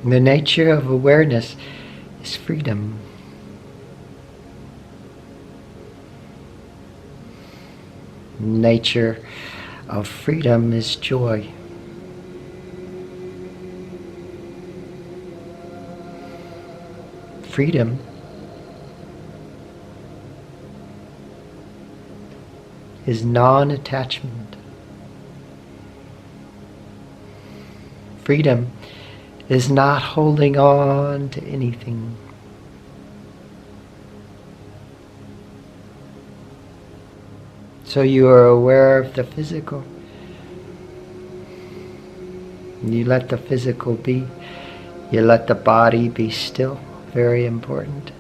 The nature of awareness is freedom. Nature of freedom is joy. Freedom is non-attachment. Freedom is not holding on to anything. So you are aware of the physical. You let the physical be. You let the body be still. Very important.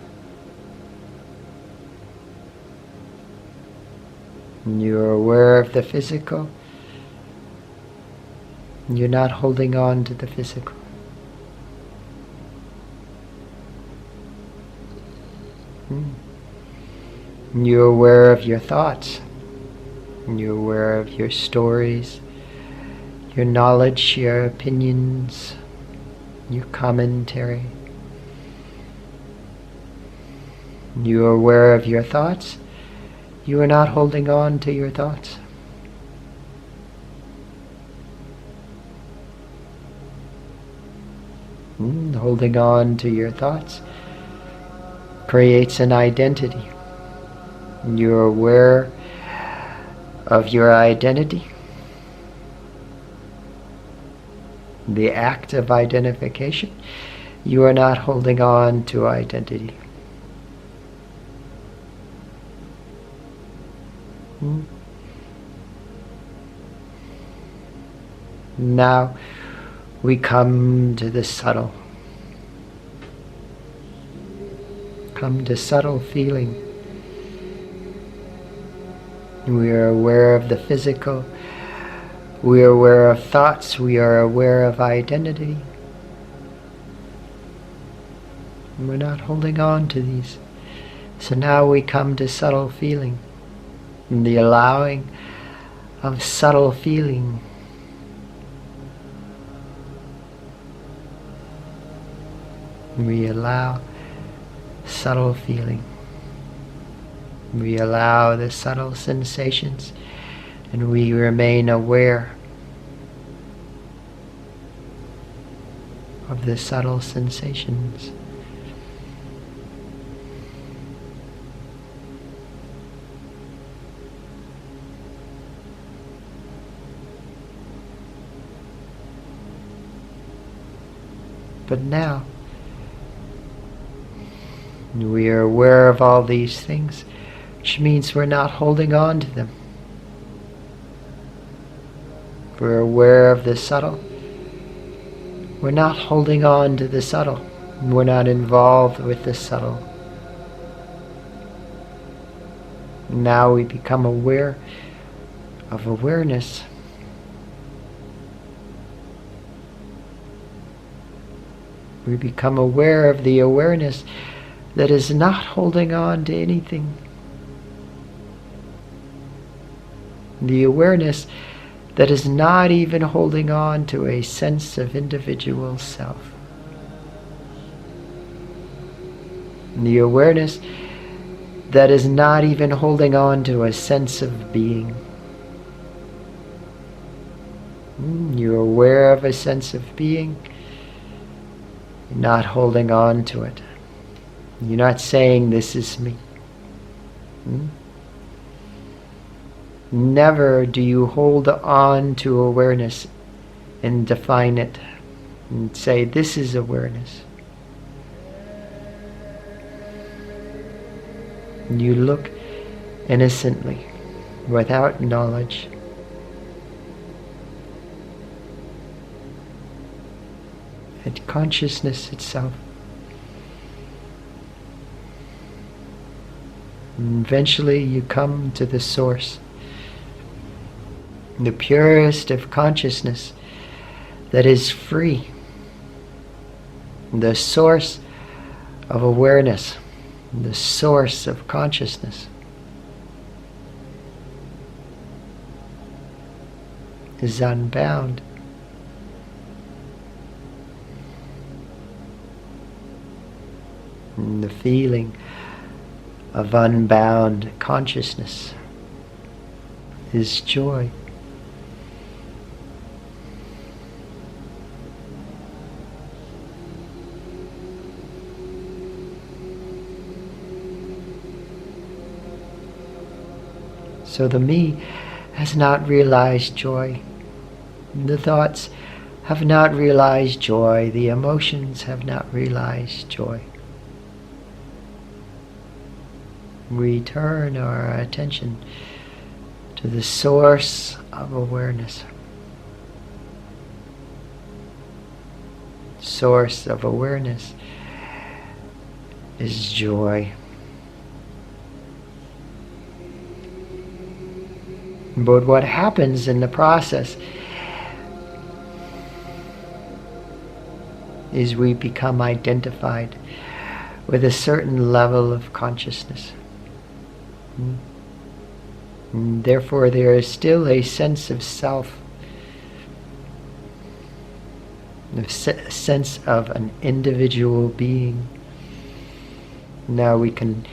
And you're aware of the physical. You're not holding on to the physical. And you're aware of your thoughts. And you're aware of your stories, your knowledge, your opinions, your commentary. You are aware of your thoughts. You are not holding on to your thoughts. Holding on to your thoughts creates an identity. You're aware of your identity. The act of identification. You are not holding on to identity. Now we come to the subtle. Come to subtle feeling. We are aware of the physical. We are aware of thoughts. We are aware of identity. And we're not holding on to these. So now we come to subtle feeling. And the allowing of subtle feeling. We allow subtle feeling. We allow the subtle sensations, and we remain aware of the subtle sensations. But now, we are aware of all these things, which means we're not holding on to them. We're aware of the subtle. We're not holding on to the subtle. We're not involved with the subtle. Now we become aware of awareness. We become aware of the awareness that is not holding on to anything. The awareness that is not even holding on to a sense of individual self. The awareness that is not even holding on to a sense of being. You're aware of a sense of being. You're not holding on to it. You're not saying, this is me. Never do you hold on to awareness and define it and say, this is awareness. You look innocently, without knowledge. At consciousness itself. And eventually you come to the source. The purest of consciousness that is free. The source of awareness. The source of consciousness is unbound. And the feeling of unbound consciousness is joy. So the me has not realized joy. The thoughts have not realized joy. The emotions have not realized joy. We turn our attention to the source of awareness. Source of awareness is joy. But what happens in the process is we become identified with a certain level of consciousness. And therefore there is still a sense of self, a sense of an individual being. Now we can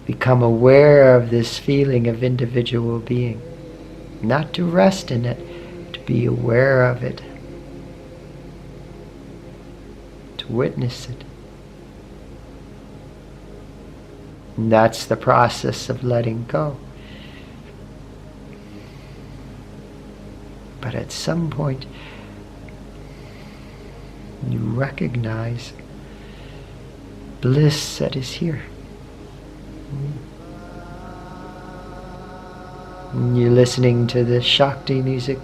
become aware of this feeling of individual being. Not to rest in it, to be aware of it, to witness it. And that's the process of letting go. But at some point, you recognize bliss that is here. And you're listening to the Shakti music.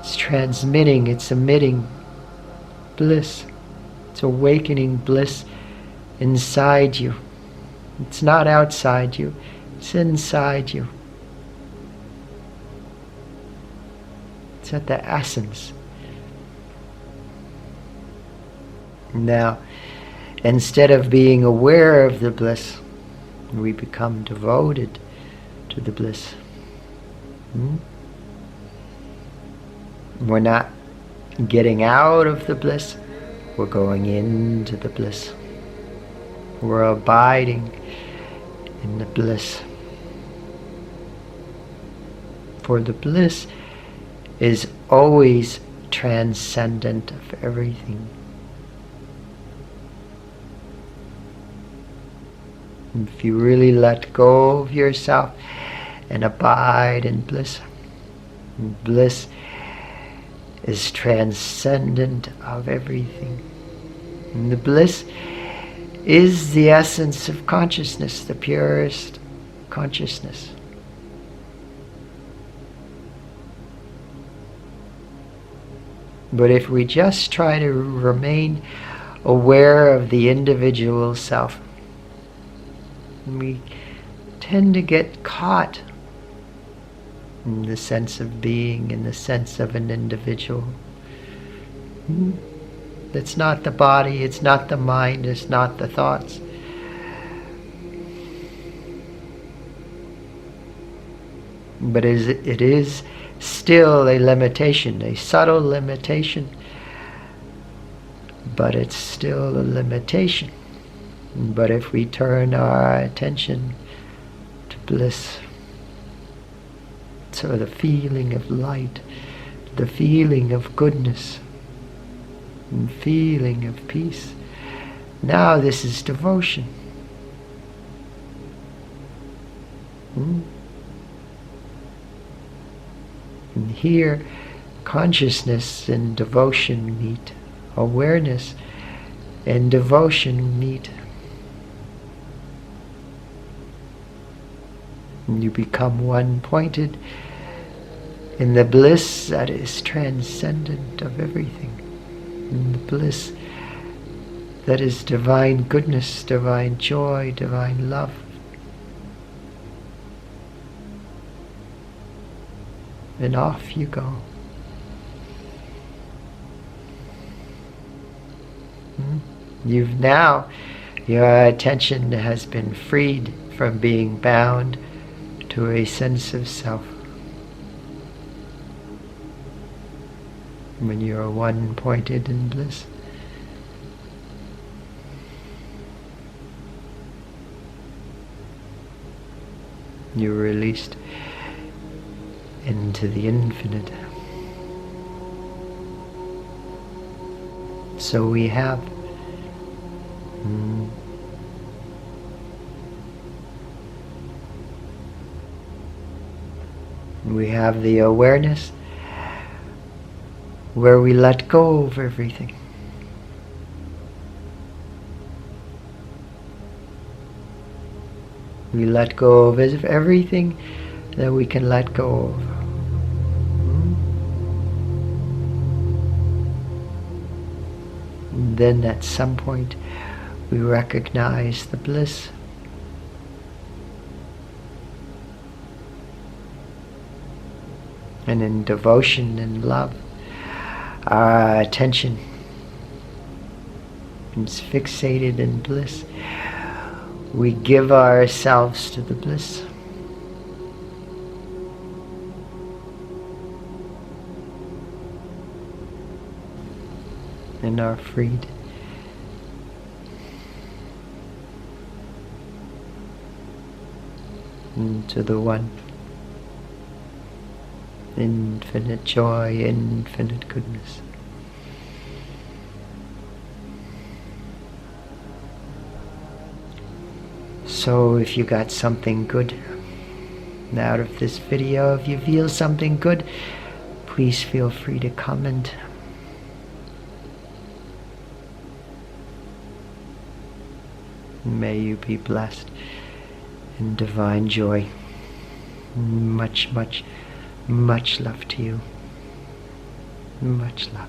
It's transmitting, it's emitting bliss. It's awakening bliss inside you. It's not outside you, it's inside you. It's at the essence. Now, instead of being aware of the bliss, we become devoted to the bliss. We're not getting out of the bliss, we're going into the bliss. We're abiding in the bliss. For the bliss is always transcendent of everything. If you really let go of yourself and abide in bliss, bliss is transcendent of everything. And the bliss is the essence of consciousness, the purest consciousness. But if we just try to remain aware of the individual self, we tend to get caught in the sense of being, in the sense of an individual. It's not the body, it's not the mind, it's not the thoughts. But it is still a limitation, a subtle limitation. But it's still a limitation. But if we turn our attention to bliss, so the feeling of light, the feeling of goodness, and feeling of peace, now this is devotion. And here, consciousness and devotion meet. Awareness and devotion meet. And you become one-pointed in the bliss that is transcendent of everything. In the bliss that is divine goodness, divine joy, divine love. And off you go. You've now, your attention has been freed from being bound to a sense of self. When you are one-pointed in bliss. You're released into the infinite. So we have the awareness where we let go of everything. We let go of everything that we can let go of. And then at some point we recognize the bliss. And in devotion and love, our attention is fixated in bliss. We give ourselves to the bliss. And are freed. Into the one. Infinite joy, infinite goodness. So if you got something good out of this video, if you feel something good, please feel free to comment. May you be blessed in divine joy. Much, much, much love to you. Much love.